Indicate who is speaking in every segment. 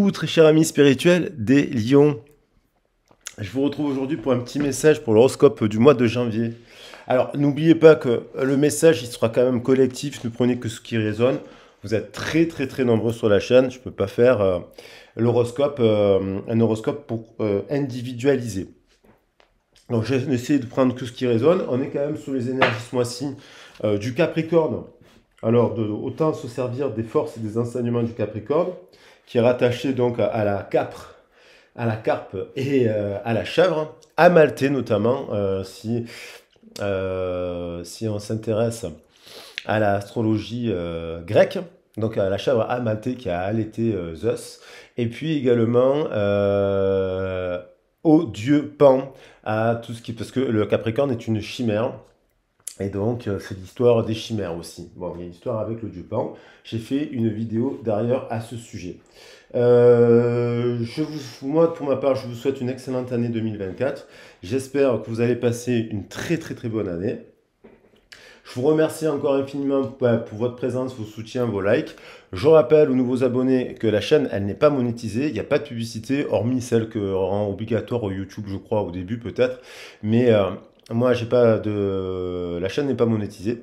Speaker 1: Coucou très cher ami spirituel des lions. Je vous retrouve aujourd'hui pour un petit message pour l'horoscope du mois de janvier. Alors n'oubliez pas que le message il sera quand même collectif, ne prenez que ce qui résonne. Vous êtes très nombreux sur la chaîne, je ne peux pas faire l'horoscope, un horoscope pour individualiser. Donc j'ai essayé de prendre que ce qui résonne. On est quand même sous les énergies ce mois-ci du Capricorne. Alors autant se servir des forces et des enseignements du Capricorne, qui est rattaché donc à la carpe et à la chèvre, à Maltais notamment, si on s'intéresse à l'astrologie grecque, donc à la chèvre à Maltais qui a allaité Zeus, et puis également au dieu Pan, à tout ce qui, parce que le Capricorne est une chimère. Et donc, c'est l'histoire des chimères aussi. Bon, il y a une histoire avec le dieu Pan. J'ai fait une vidéo d'ailleurs à ce sujet. Moi, pour ma part, je vous souhaite une excellente année 2024. J'espère que vous allez passer une très bonne année. Je vous remercie encore infiniment pour votre présence, vos soutiens, vos likes. Je rappelle aux nouveaux abonnés que la chaîne, elle n'est pas monétisée. Il n'y a pas de publicité, hormis celle que rend obligatoire au YouTube, je crois, au début peut-être. Mais moi, j'ai pas de... la chaîne n'est pas monétisée.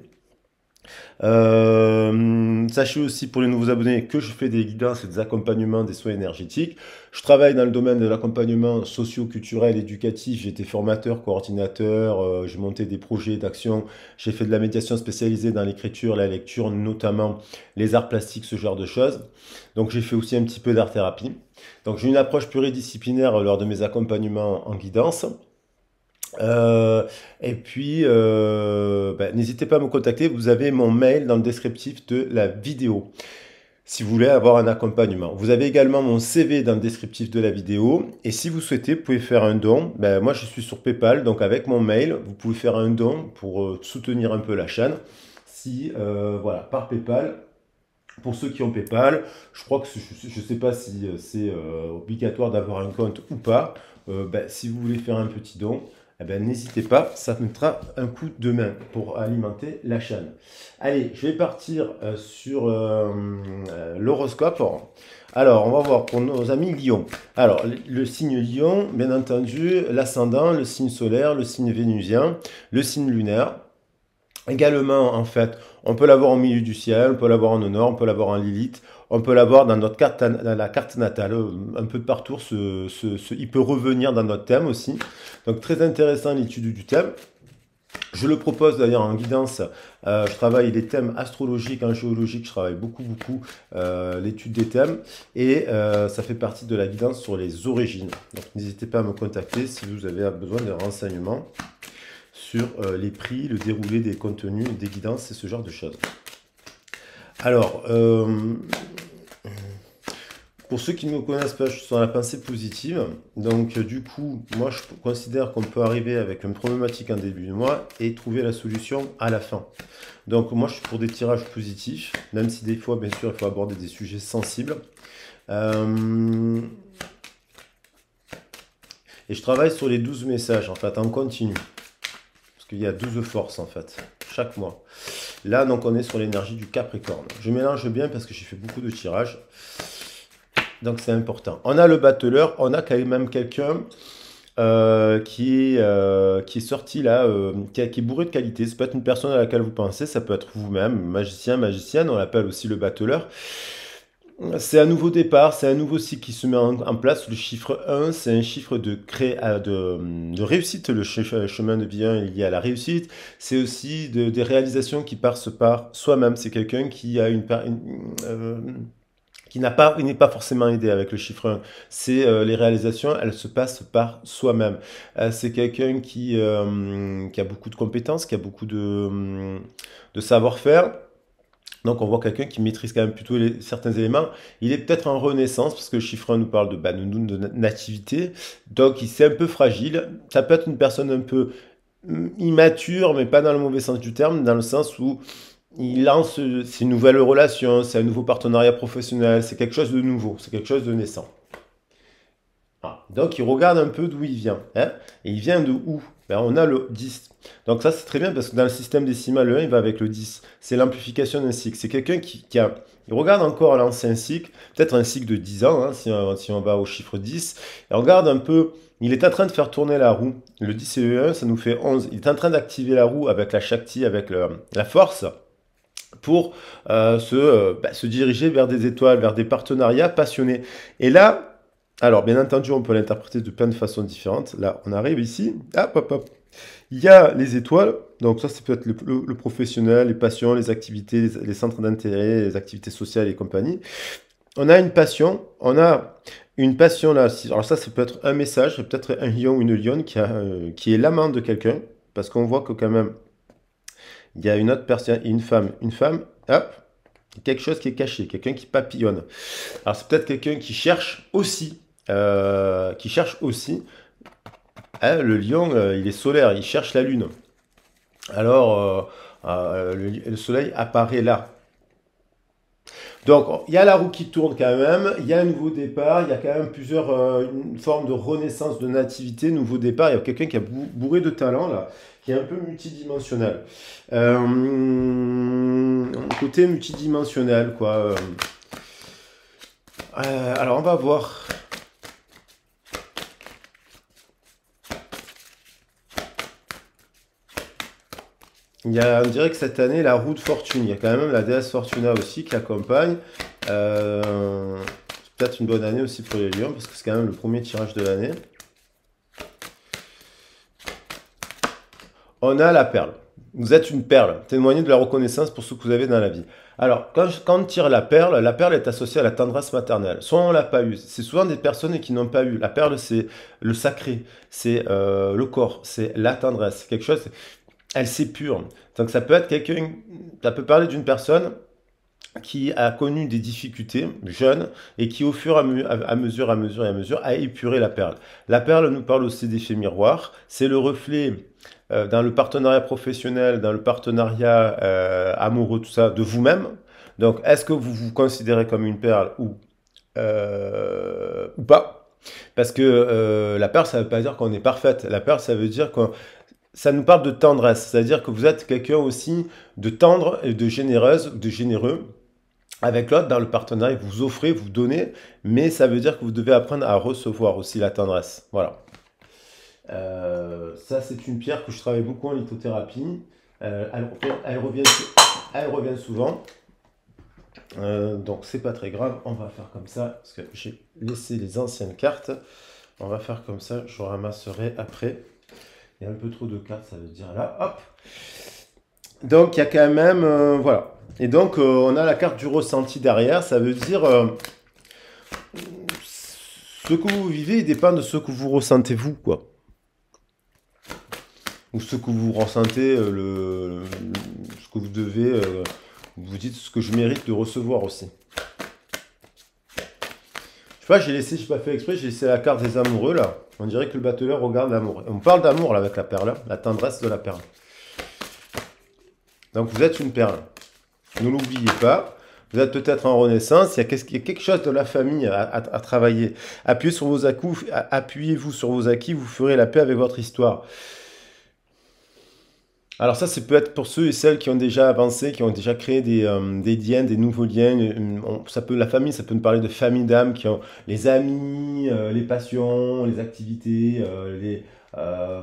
Speaker 1: Sachez aussi pour les nouveaux abonnés que je fais des guidances et des accompagnements des soins énergétiques. Je travaille dans le domaine de l'accompagnement socio-culturel, éducatif. J'ai été formateur, coordinateur, j'ai monté des projets d'action. J'ai fait de la médiation spécialisée dans l'écriture, la lecture, notamment les arts plastiques, ce genre de choses. Donc j'ai fait aussi un petit peu d'art-thérapie. Donc j'ai une approche pluridisciplinaire lors de mes accompagnements en guidance. Et puis, n'hésitez pas à me contacter. Vous avez mon mail dans le descriptif de la vidéo si vous voulez avoir un accompagnement. Vous avez également mon CV dans le descriptif de la vidéo. Et si vous souhaitez, vous pouvez faire un don. Moi, je suis sur PayPal, donc avec mon mail, vous pouvez faire un don pour soutenir un peu la chaîne. Voilà, par PayPal. Pour ceux qui ont PayPal, je crois que je ne sais pas si c'est obligatoire d'avoir un compte ou pas. Si vous voulez faire un petit don, n'hésitez pas, ça mettra un coup de main pour alimenter la chaîne. Allez, je vais partir sur l'horoscope. Alors, on va voir pour nos amis Lion. Alors, le signe Lion, bien entendu, l'ascendant, le signe solaire, le signe vénusien, le signe lunaire. Également, en fait, on peut l'avoir au milieu du ciel, on peut l'avoir en honneur, on peut l'avoir en Lilith, on peut l'avoir dans notre carte, dans la carte natale, un peu de partout, il peut revenir dans notre thème aussi. Donc très intéressant l'étude du thème. Je le propose d'ailleurs en guidance, je travaille les thèmes astrologiques, en géologique, je travaille beaucoup l'étude des thèmes et ça fait partie de la guidance sur les origines. Donc n'hésitez pas à me contacter si vous avez besoin de renseignements sur les prix, le déroulé des contenus, des guidances et ce genre de choses. Alors, pour ceux qui ne me connaissent pas, je suis dans la pensée positive. Donc, du coup, moi, je considère qu'on peut arriver avec une problématique en début de mois et trouver la solution à la fin. Donc, moi, je suis pour des tirages positifs, même si des fois, bien sûr, il faut aborder des sujets sensibles. Et je travaille sur les 12 messages, en fait, en continu. Parce qu'il y a 12 forces, en fait, chaque mois. Là, donc, on est sur l'énergie du Capricorne. Je mélange bien parce que j'ai fait beaucoup de tirages. Donc, c'est important. On a le battleur, on a quand même quelqu'un qui est sorti là, qui est bourré de qualité. Ça peut être une personne à laquelle vous pensez, ça peut être vous-même, magicien, magicienne, on l'appelle aussi le battleur. C'est un nouveau départ, c'est un nouveau cycle qui se met en place. Le chiffre 1, c'est un chiffre de réussite. Le chemin de vie 1 est lié à la réussite. C'est aussi des réalisations qui passent par soi-même. C'est quelqu'un qui a qui n'est pas forcément aidé avec le chiffre 1. C'est les réalisations, elles se passent par soi-même. C'est quelqu'un qui a beaucoup de compétences, qui a beaucoup de savoir-faire. Donc on voit quelqu'un qui maîtrise quand même plutôt certains éléments. Il est peut-être en renaissance, parce que le chiffre 1 nous parle de nativité. Donc il c'est un peu fragile. Ça peut être une personne un peu immature, mais pas dans le mauvais sens du terme, dans le sens où il lance ses nouvelles relations, c'est un nouveau partenariat professionnel, c'est quelque chose de nouveau, c'est quelque chose de naissant. Ah, donc il regarde un peu d'où il vient. Hein, et il vient de où? On a le 10. Donc ça c'est très bien parce que dans le système décimal, le 1 il va avec le 10. C'est l'amplification d'un cycle. C'est quelqu'un qui a Il regarde encore l'ancien cycle, peut-être un cycle de 10 ans, hein, si on va au chiffre 10. Et on regarde un peu, il est en train de faire tourner la roue. Le 10 et le 1, ça nous fait 11. Il est en train d'activer la roue avec la Shakti, avec la force, pour se diriger vers des étoiles, vers des partenariats passionnés. Et là, alors bien entendu, on peut l'interpréter de plein de façons différentes. Là, on arrive ici, hop, hop, hop. Il y a les étoiles, donc ça, c'est peut-être le professionnel, les passions, les activités, les centres d'intérêt, les activités sociales et compagnie. On a une passion là. Alors ça peut être un message, peut-être un lion ou une lionne qui est l'amant de quelqu'un, parce qu'on voit que quand même, il y a une autre personne, une femme, hop, quelque chose qui est caché, quelqu'un qui papillonne. Alors c'est peut-être quelqu'un qui cherche aussi, hein, le lion, il est solaire, il cherche la lune. Alors le soleil apparaît là. Donc, il y a la roue qui tourne quand même, il y a un nouveau départ, il y a quand même une forme de renaissance, de nativité, nouveau départ. Il y a quelqu'un qui a bourré de talent, là, qui est un peu multidimensionnel. Côté multidimensionnel, quoi. Alors, on va voir. On dirait que cette année, la roue de fortune, il y a quand même la déesse Fortuna aussi qui accompagne. C'est peut-être une bonne année aussi pour les lions, parce que c'est quand même le premier tirage de l'année. On a la perle. Vous êtes une perle. Témoignez de la reconnaissance pour ce que vous avez dans la vie. Alors, quand on tire la perle est associée à la tendresse maternelle. Soit on l'a pas eu. C'est souvent des personnes qui n'ont pas eu. La perle, c'est le sacré, c'est le corps, c'est la tendresse. C'est quelque chose, elle s'épure. Donc ça peut être quelqu'un, ça peut parler d'une personne qui a connu des difficultés, jeune, et qui au fur et à mesure a épuré la perle. La perle nous parle aussi d'effet miroir. C'est le reflet dans le partenariat professionnel, dans le partenariat amoureux, tout ça, de vous-même. Donc, est-ce que vous vous considérez comme une perle ou pas? Parce que la perle, ça ne veut pas dire qu'on est parfaite. La perle, ça veut dire que ça nous parle de tendresse. C'est-à-dire que vous êtes quelqu'un aussi de tendre et de généreuse, de généreux avec l'autre dans le partenariat. Vous offrez, vous donnez, mais ça veut dire que vous devez apprendre à recevoir aussi la tendresse. Voilà. Ça, c'est une pierre que je travaille beaucoup en lithothérapie. Elle revient souvent. Donc, c'est pas très grave. On va faire comme ça, parce que j'ai laissé les anciennes cartes. On va faire comme ça. Je ramasserai après. Il y a un peu trop de cartes, ça veut dire là. Hop. Donc, il y a quand même... voilà. Et donc, on a la carte du ressenti derrière. Ça veut dire... ce que vous vivez, il dépend de ce que vous ressentez vous, quoi. Ou ce que vous ressentez, ce que vous devez... vous dites ce que je mérite de recevoir aussi. Je sais pas, je n'ai pas fait exprès, j'ai laissé la carte des amoureux, là. On dirait que le battleur regarde l'amour. On parle d'amour, là, avec la perle, la tendresse de la perle. Donc, vous êtes une perle. Ne l'oubliez pas. Vous êtes peut-être en renaissance. Il y a quelque chose de la famille à travailler. Appuyez-vous sur vos acquis. Vous ferez la paix avec votre histoire. Alors ça peut être pour ceux et celles qui ont déjà avancé, qui ont déjà créé des liens, des nouveaux liens. La famille, ça peut nous parler de famille d'âme, qui ont les amis, les passions, les activités,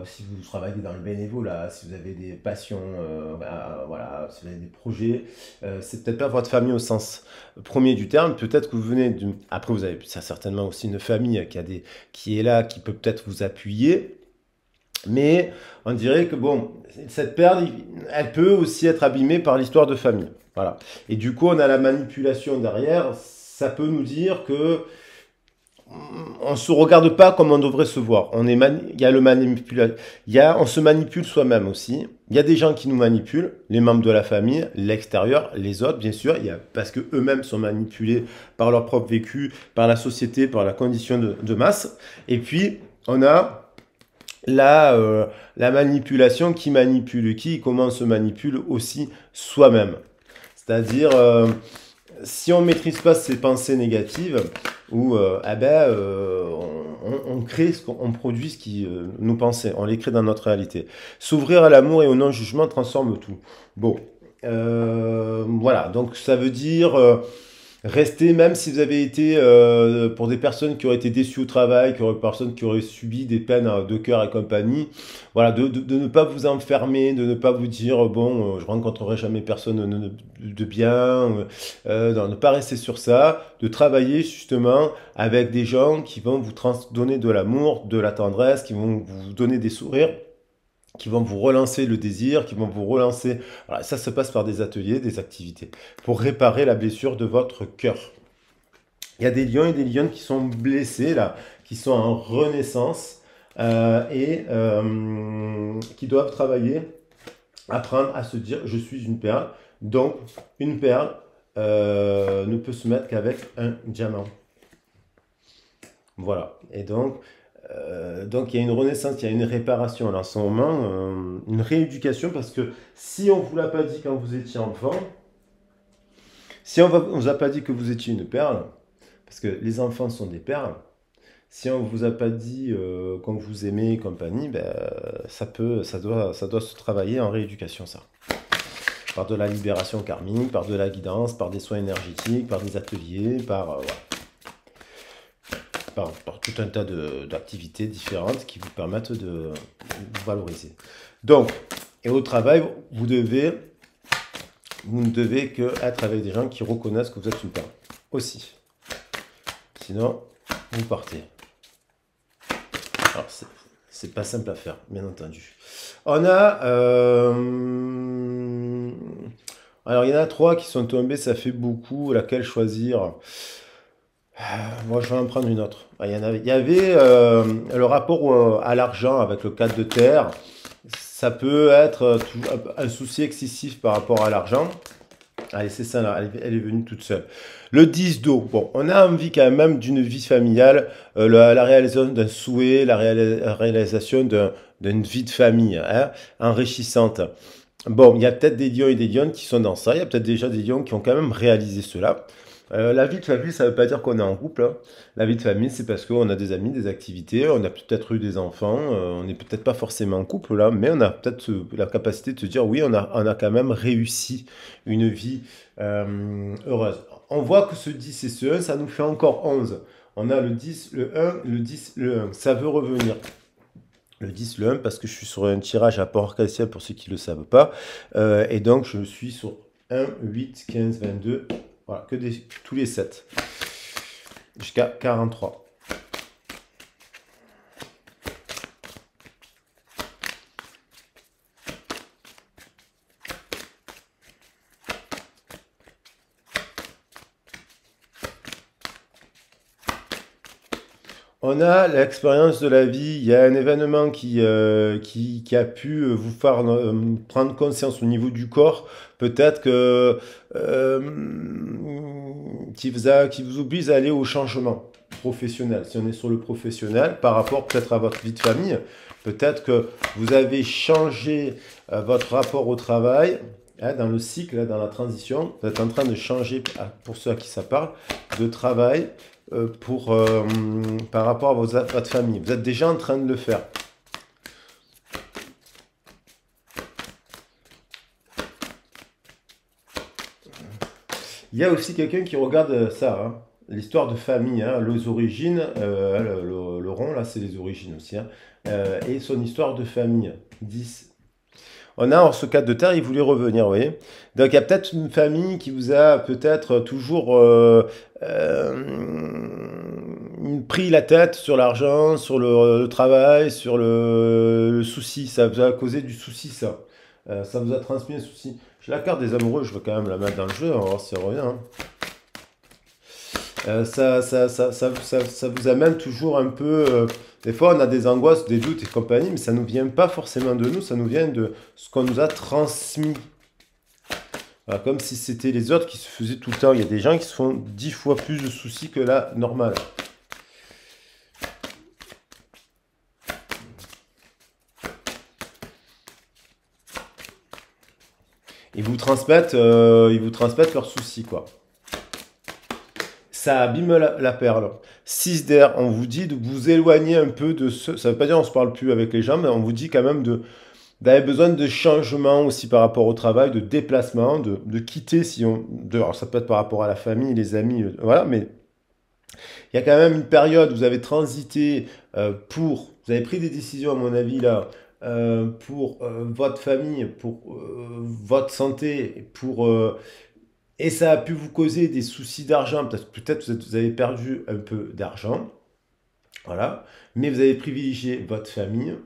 Speaker 1: si vous travaillez dans le bénévolat, si vous avez des passions, voilà, si vous avez des projets, c'est peut-être pas votre famille au sens premier du terme. Peut-être que vous venez après vous avez certainement aussi une famille qui est là, qui peut peut-être vous appuyer. Mais on dirait que bon, cette perle, elle peut aussi être abîmée par l'histoire de famille. Voilà. Et du coup, on a la manipulation derrière. Ça peut nous dire que on se regarde pas comme on devrait se voir. Il y a le on se manipule soi-même aussi. Il y a des gens qui nous manipulent, les membres de la famille, l'extérieur, les autres, bien sûr. Parce que eux-mêmes sont manipulés par leur propre vécu, par la société, par la condition de masse. Et puis, on a la manipulation qui manipule qui, comment on se manipule aussi soi-même. C'est-à-dire, si on ne maîtrise pas ses pensées négatives, ou on crée, on produit ce qui nous pensait, on les crée dans notre réalité. S'ouvrir à l'amour et au non-jugement transforme tout. Bon, voilà, donc ça veut dire... Restez, même si vous avez été, pour des personnes qui auraient été déçues au travail, personnes qui auraient subi des peines de cœur et compagnie, voilà, de ne pas vous enfermer, de ne pas vous dire, bon, je rencontrerai jamais personne de bien, de ne pas rester sur ça, de travailler justement avec des gens qui vont vous donner de l'amour, de la tendresse, qui vont vous donner des sourires, qui vont vous relancer le désir, qui vont vous relancer. Voilà, ça se passe par des ateliers, des activités, pour réparer la blessure de votre cœur. Il y a des lions et des lionnes qui sont blessés, là, qui sont en renaissance et qui doivent travailler, apprendre à se dire je suis une perle. Donc, une perle ne peut se mettre qu'avec un diamant. Voilà. Et donc il y a une renaissance, il y a une réparation là, en ce moment, une rééducation, parce que si on ne vous l'a pas dit quand vous étiez enfant, si on ne vous a pas dit que vous étiez une perle, parce que les enfants sont des perles, si on ne vous a pas dit qu'on vous aimait et compagnie, ben, ça doit se travailler en rééducation, ça. Par de la libération karmique, par de la guidance, par des soins énergétiques, par des ateliers, voilà. Par tout un tas d'activités différentes qui vous permettent de vous valoriser. Donc, et au travail, vous ne devez que être avec des gens qui reconnaissent que vous êtes une perle aussi. Sinon, vous partez. Alors, c'est pas simple à faire, bien entendu. On a... alors, il y en a 3 qui sont tombés, ça fait beaucoup. Laquelle choisir? Moi, je vais en prendre une autre. Il y avait le rapport à l'argent avec le 4 de terre. Ça peut être un souci excessif par rapport à l'argent. Allez, c'est ça, là, elle est venue toute seule. Le 10 d'eau. Bon, on a envie quand même d'une vie familiale, la réalisation d'un souhait, la réalisation d'une vie de famille, hein, enrichissante. Bon, il y a peut-être des lions et des lionnes qui sont dans ça. Il y a peut-être déjà des lions qui ont quand même réalisé cela. La vie de famille, ça ne veut pas dire qu'on est en couple, hein. La vie de famille, c'est parce qu'on a des amis, des activités, on a peut-être eu des enfants, on n'est peut-être pas forcément en couple là, mais on a peut-être la capacité de se dire oui, on a quand même réussi une vie heureuse. On voit que ce 10 et ce 1, ça nous fait encore 11. On a le 10, le 1, le 10, le 1. Ça veut revenir. Le 10, le 1, parce que je suis sur un tirage à port arc-en-ciel pour ceux qui ne le savent pas. Et donc, je suis sur 1, 8, 15, 22. Voilà, tous les 7. Jusqu'à 43. On a l'expérience de la vie. Il y a un événement qui a pu vous faire prendre conscience au niveau du corps. Peut-être que qui vous oblige à aller au changement professionnel. Si on est sur le professionnel, par rapport peut-être à votre vie de famille, peut-être que vous avez changé votre rapport au travail. Hein, dans le cycle, là, dans la transition, vous êtes en train de changer, pour ceux à qui ça parle, de travail par rapport à votre famille. Vous êtes déjà en train de le faire. Il y a aussi quelqu'un qui regarde ça, hein, l'histoire de famille, hein, les origines, le rond, là, c'est les origines aussi, hein, et son histoire de famille, 10. On a en ce cadre de terre, il voulait revenir, vous voyez. Donc il y a peut-être une famille qui vous a peut-être toujours pris la tête sur l'argent, sur le travail, sur le souci. Ça vous a causé du souci, ça. Ça vous a transmis un souci. J'ai la carte des amoureux, je veux quand même la mettre dans le jeu, on va voir si ça revient, hein. Ça vous amène toujours un peu... des fois, on a des angoisses, des doutes et compagnie, mais ça ne nous vient pas forcément de nous, ça nous vient de ce qu'on nous a transmis. Voilà, comme si c'était les autres qui se faisaient tout le temps. Il y a des gens qui se font 10 fois plus de soucis que la normale. Ils vous transmettent leurs soucis, quoi. Ça abîme la perle. 6 d'air, on vous dit de vous éloigner un peu de ce... Ça ne veut pas dire qu'on ne se parle plus avec les gens, mais on vous dit quand même Vous avez besoin de changement aussi par rapport au travail, de déplacement, de quitter si on... alors ça peut être par rapport à la famille, les amis, voilà, mais il y a quand même une période où vous avez transité vous avez pris des décisions à mon avis là, pour votre famille, pour votre santé, et ça a pu vous causer des soucis d'argent, peut-être vous avez perdu un peu d'argent, voilà, mais vous avez privilégié votre famille,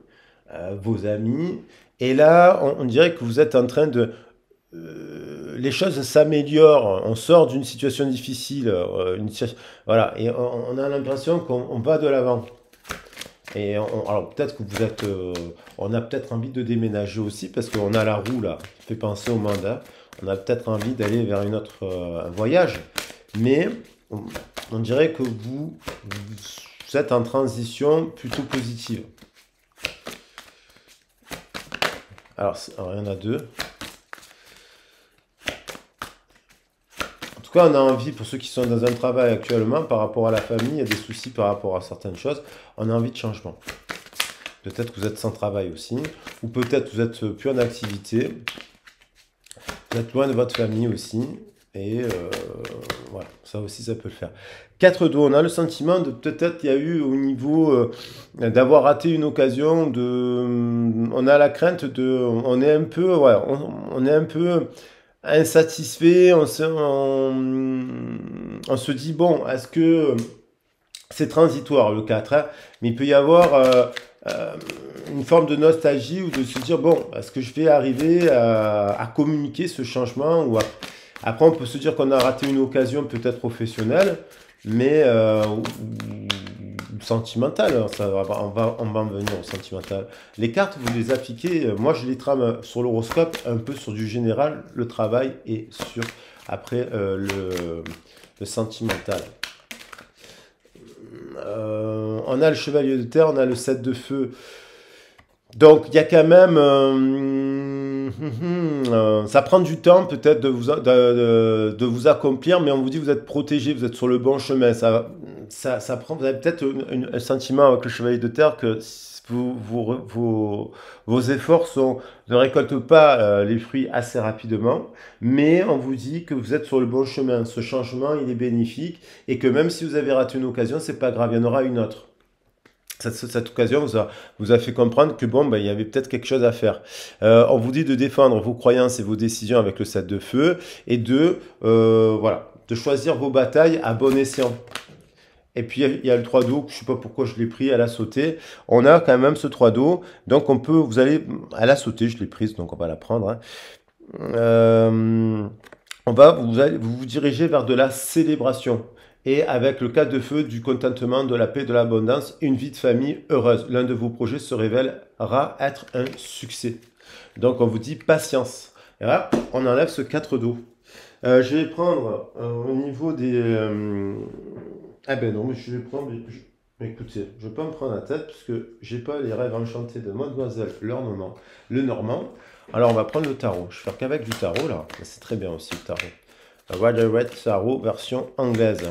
Speaker 1: vos amis, et là, on dirait que vous êtes en train de... les choses s'améliorent, on sort d'une situation difficile, voilà, et on a l'impression qu'on va de l'avant. Et alors peut-être que vous êtes, on a peut-être envie de déménager aussi parce qu'on a la roue là, qui fait penser au mandat. On a peut-être envie d'aller vers une autre un voyage, mais on dirait que vous êtes en transition plutôt positive. Alors il y en a deux. En tout cas, on a envie, pour ceux qui sont dans un travail actuellement, par rapport à la famille, il y a des soucis par rapport à certaines choses, on a envie de changement. Peut-être que vous êtes sans travail aussi, ou peut-être que vous êtes plus en activité, vous êtes loin de votre famille aussi, et voilà, ça aussi, ça peut le faire. 4 dos, on a le sentiment de peut-être il y a eu au niveau d'avoir raté une occasion, on a la crainte on est un peu, ouais, on est un peu insatisfait, on se dit, bon, est-ce que c'est transitoire le 4, hein, mais il peut y avoir une forme de nostalgie ou de se dire, bon, est-ce que je vais arriver à communiquer ce changement après, on peut se dire qu'on a raté une occasion peut-être professionnelle, mais sentimentale, on va en venir au sentimental. Les cartes, vous les appliquez, moi je les trame sur l'horoscope, un peu sur du général, le travail, et sur, après, le sentimental. On a le chevalier de terre, on a le 7 de feu. Donc il y a quand même... ça prend du temps peut-être de vous accomplir, mais on vous dit vous êtes protégé, vous êtes sur le bon chemin. Ça prend, vous avez peut-être un sentiment avec le chevalier de terre que vos efforts ne récoltent pas les fruits assez rapidement, mais on vous dit que vous êtes sur le bon chemin. Ce changement, il est bénéfique, et que même si vous avez raté une occasion, c'est pas grave, il y en aura une autre. Cette occasion vous a fait comprendre que bon, ben, il y avait peut-être quelque chose à faire. On vous dit de défendre vos croyances et vos décisions avec le 7 de feu, et voilà, de choisir vos batailles à bon escient. Et puis il y a le 3 d'eau, je ne sais pas pourquoi je l'ai pris, elle a sauté. On a quand même ce 3 d'eau, donc elle a sauté, je l'ai prise, donc on va la prendre. Hein. Vous vous dirigez vers de la célébration. Et avec le 4 de feu, du contentement, de la paix, de l'abondance, une vie de famille heureuse. L'un de vos projets se révélera être un succès. Donc on vous dit patience. Et là, on enlève ce 4 d'eau. Je vais prendre au niveau des... ah ben non, mais je vais prendre... Écoutez, je ne vais pas me prendre la tête parce que j'ai pas les rêves enchantés de Mademoiselle le Normand. Alors on va prendre le tarot. Je vais faire qu'avec du tarot là. C'est très bien aussi le tarot. Rider-Waite Tarot version anglaise.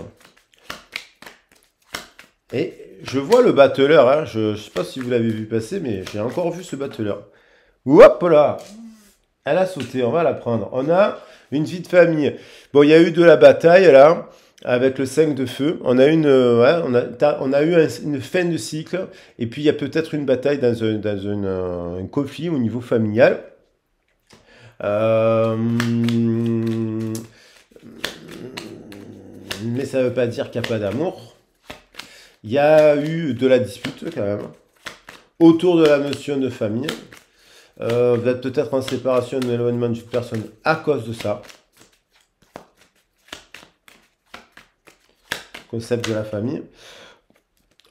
Speaker 1: Et je vois le battleur, hein. Je ne sais pas si vous l'avez vu passer, mais j'ai encore vu ce battleur. Hop là, elle a sauté, on va la prendre. On a une vie de famille. Bon, il y a eu de la bataille là, avec le 5 de feu. On a on a eu une fin de cycle, et puis il y a peut-être une bataille dans un conflit au niveau familial. Mais ça ne veut pas dire qu'il n'y a pas d'amour. Il y a eu de la dispute quand même autour de la notion de famille. Vous êtes peut-être en séparation, un éloignement d'une personne à cause de ça. Concept de la famille.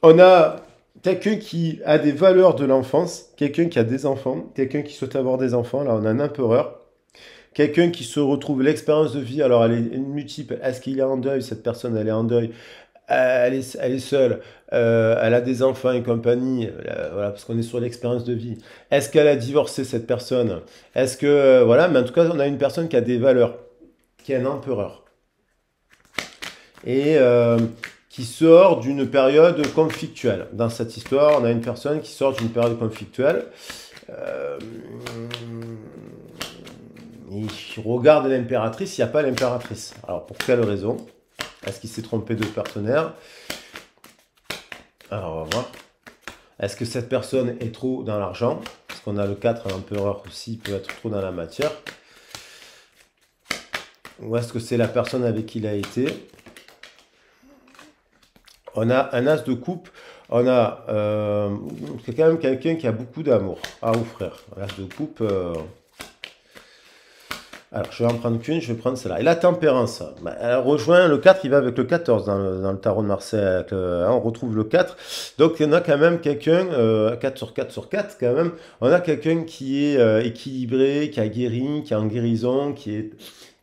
Speaker 1: On a quelqu'un qui a des valeurs de l'enfance, quelqu'un qui a des enfants, quelqu'un qui souhaite avoir des enfants. Là, on a un empereur. Quelqu'un qui se retrouve l'expérience de vie, alors elle est multiple. Est-ce qu'il est en deuil? Cette personne, elle est en deuil. Elle est seule. Elle a des enfants et compagnie. Voilà, parce qu'on est sur l'expérience de vie. Est-ce qu'elle a divorcé, cette personne? Est-ce que... voilà, mais en tout cas, on a une personne qui a des valeurs, qui est un empereur. Et qui sort d'une période conflictuelle. Dans cette histoire, on a une personne qui sort d'une période conflictuelle. Euh, il regarde l'impératrice, il n'y a pas l'impératrice. Alors, pour quelle raison? Est-ce qu'il s'est trompé de partenaire? Alors, on va voir. Est-ce que cette personne est trop dans l'argent? Parce qu'on a le 4, l'empereur aussi, il peut être trop dans la matière. Ou est-ce que c'est la personne avec qui il a été? On a un as de coupe. On a c'est quand même quelqu'un qui a beaucoup d'amour à offrir. L'as de coupe. Alors, je vais en prendre qu'une, je vais prendre celle-là. Et la tempérance, bah, elle rejoint le 4, il va avec le 14 dans le tarot de Marseille. On retrouve le 4. Donc, il y en a quand même quelqu'un, 4 sur 4 sur 4 quand même. On a quelqu'un qui est équilibré, qui a guéri, qui est en guérison, qui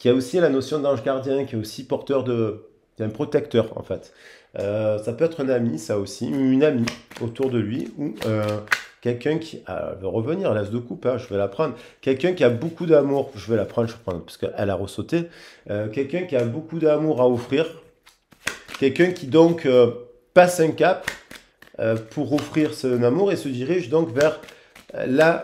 Speaker 1: a aussi la notion d'ange gardien, qui est aussi porteur qui est un protecteur en fait. Ça peut être un ami, ça aussi, une amie autour de lui, ou quelqu'un qui veut revenir, l'as de coupe, hein, je vais la prendre. Quelqu'un qui a beaucoup d'amour, je vais la prendre, parce qu'elle a ressauté. Quelqu'un qui a beaucoup d'amour à offrir. Quelqu'un qui donc passe un cap pour offrir son amour et se dirige donc vers la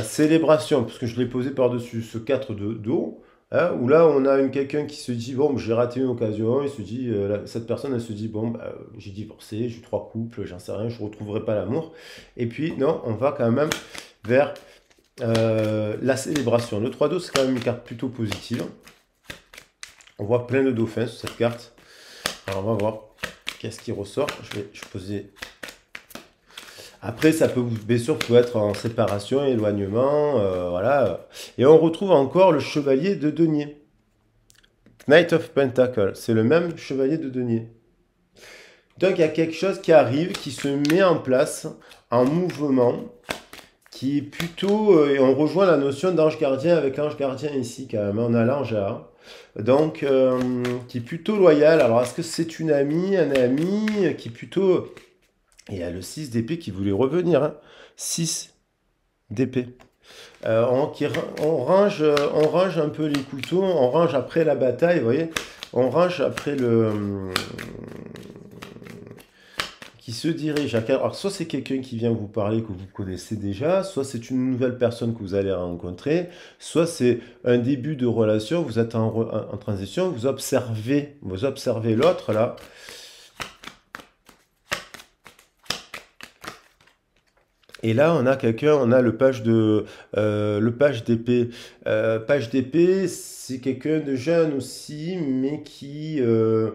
Speaker 1: célébration, parce que je l'ai posé par-dessus ce 4 de haut. Hein, où là, on a quelqu'un qui se dit, bon, j'ai raté une occasion, il se dit, cette personne, elle se dit, bon, bah, j'ai divorcé, j'ai 3 couples, j'en sais rien, je ne retrouverai pas l'amour. Et puis, non, on va quand même vers la célébration. Le 3-2, c'est quand même une carte plutôt positive. On voit plein de dauphins sur cette carte. Alors, on va voir qu'est-ce qui ressort. Je vais poser... Après, ça peut, bien sûr, peut être en séparation, éloignement, voilà. Et on retrouve encore le chevalier de denier. Knight of Pentacle, c'est le même chevalier de denier. Donc, il y a quelque chose qui arrive, qui se met en place, en mouvement, qui est plutôt... et on rejoint la notion d'ange gardien avec l'ange gardien ici, quand même. On a l'ange A. Donc, qui est plutôt loyal. Alors, est-ce que c'est une amie, un ami qui est plutôt... Et il y a le 6 d'épée qui voulait revenir. Hein. 6 d'épée. On range un peu les couteaux. On range après la bataille, vous voyez. On range après qui se dirige. Alors, soit c'est quelqu'un qui vient vous parler que vous connaissez déjà, soit c'est une nouvelle personne que vous allez rencontrer, soit c'est un début de relation, vous êtes en transition, vous observez l'autre là. Et là, on a quelqu'un, on a le page d'épée. Page d'épée, c'est quelqu'un de jeune aussi, mais qui est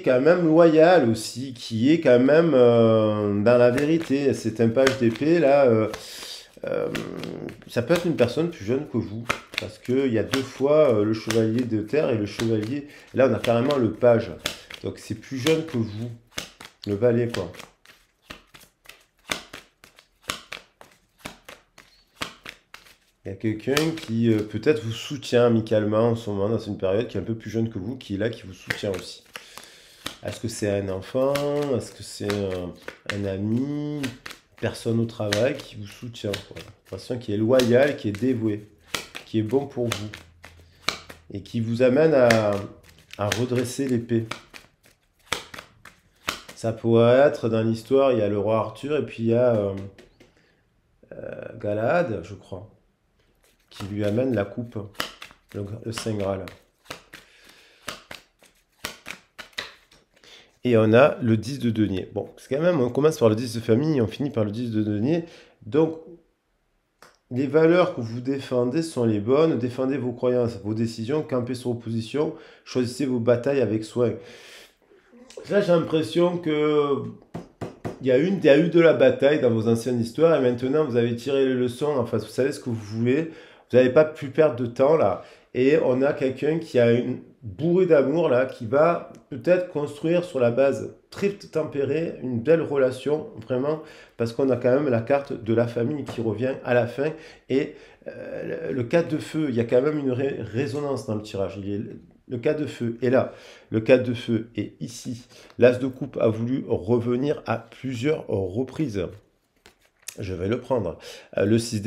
Speaker 1: quand même loyal aussi, qui est quand même dans la vérité. C'est un page d'épée, là, ça peut être une personne plus jeune que vous, parce qu'il y a 2 fois le chevalier de terre et le chevalier. Là, on a carrément le page. Donc, c'est plus jeune que vous, le valet, quoi. Il y a quelqu'un qui peut-être vous soutient amicalement en ce moment, dans une période qui est un peu plus jeune que vous, qui est là, qui vous soutient aussi. Est-ce que c'est un enfant? Est-ce que c'est un ami? Personne au travail qui vous soutient, quoi. Une personne qui est loyale, qui est dévouée, qui est bon pour vous. Et qui vous amène à redresser l'épée. Ça pourrait être, dans l'histoire, il y a le roi Arthur, et puis il y a Galahad, je crois, qui lui amène la coupe, le Saint Graal. Et on a le 10 de denier. Bon, c'est quand même, on commence par le 10 de famille, on finit par le 10 de denier. Donc, les valeurs que vous défendez sont les bonnes. Défendez vos croyances, vos décisions, campez sur vos positions, choisissez vos batailles avec soin. Là, j'ai l'impression que il y a eu de la bataille dans vos anciennes histoires et maintenant vous avez tiré les leçons. Enfin, vous savez ce que vous voulez. Vous n'avez pas pu perdre de temps là. Et on a quelqu'un qui a une bourrée d'amour là, qui va peut-être construire sur la base très tempérée une belle relation, vraiment, parce qu'on a quand même la carte de la famille qui revient à la fin. Et le 4 de feu, il y a quand même une résonance dans le tirage. Le 4 de feu est là, le 4 de feu est ici. L'as de coupe a voulu revenir à plusieurs reprises. Je vais le prendre. Le 6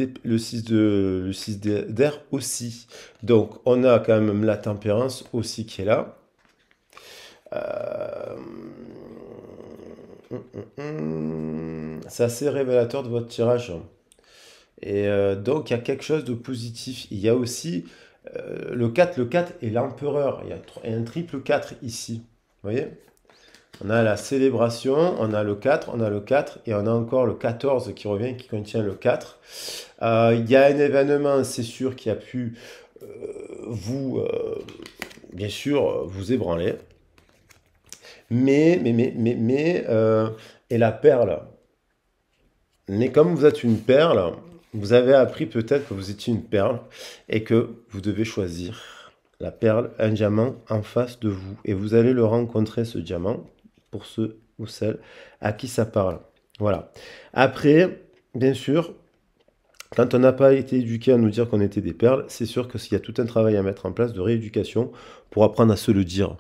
Speaker 1: d'air aussi. Donc, on a quand même la tempérance aussi qui est là. C'est assez révélateur de votre tirage. Et donc, il y a quelque chose de positif. Il y a aussi le 4. Le 4 est l'empereur. Il y a un triple 4 ici. Vous voyez? On a la célébration, on a le 4, on a le 4 et on a encore le 14 qui revient, qui contient le 4. Il y a un événement, c'est sûr, qui a pu bien sûr, vous ébranler. Et la perle. Mais comme vous êtes une perle, vous avez appris peut-être que vous étiez une perle et que vous devez choisir la perle, un diamant en face de vous. Et vous allez le rencontrer, ce diamant, pour ceux ou celles à qui ça parle. Voilà. Après, bien sûr, quand on n'a pas été éduqué à nous dire qu'on était des perles, c'est sûr qu'il y a tout un travail à mettre en place de rééducation pour apprendre à se le dire.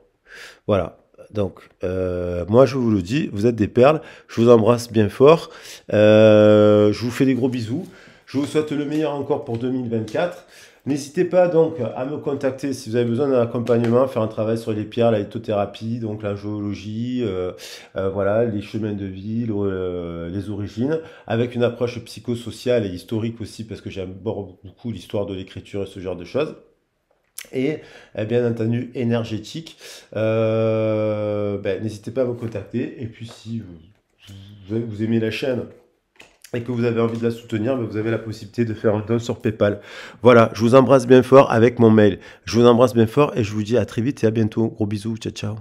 Speaker 1: Voilà. Donc, moi, je vous le dis, vous êtes des perles. Je vous embrasse bien fort. Je vous fais des gros bisous. Je vous souhaite le meilleur encore pour 2024. N'hésitez pas donc à me contacter si vous avez besoin d'un accompagnement, faire un travail sur les pierres, la lithothérapie, donc la géologie, voilà, les chemins de vie, les origines, avec une approche psychosociale et historique aussi, parce que j'aborde beaucoup l'histoire de l'écriture et ce genre de choses. Et bien entendu énergétique. N'hésitez pas à me contacter. Et puis si vous aimez la chaîne et que vous avez envie de la soutenir, vous avez la possibilité de faire un don sur PayPal. Voilà, je vous embrasse bien fort avec mon mail. Je vous embrasse bien fort et je vous dis à très vite et à bientôt. Gros bisous, ciao ciao.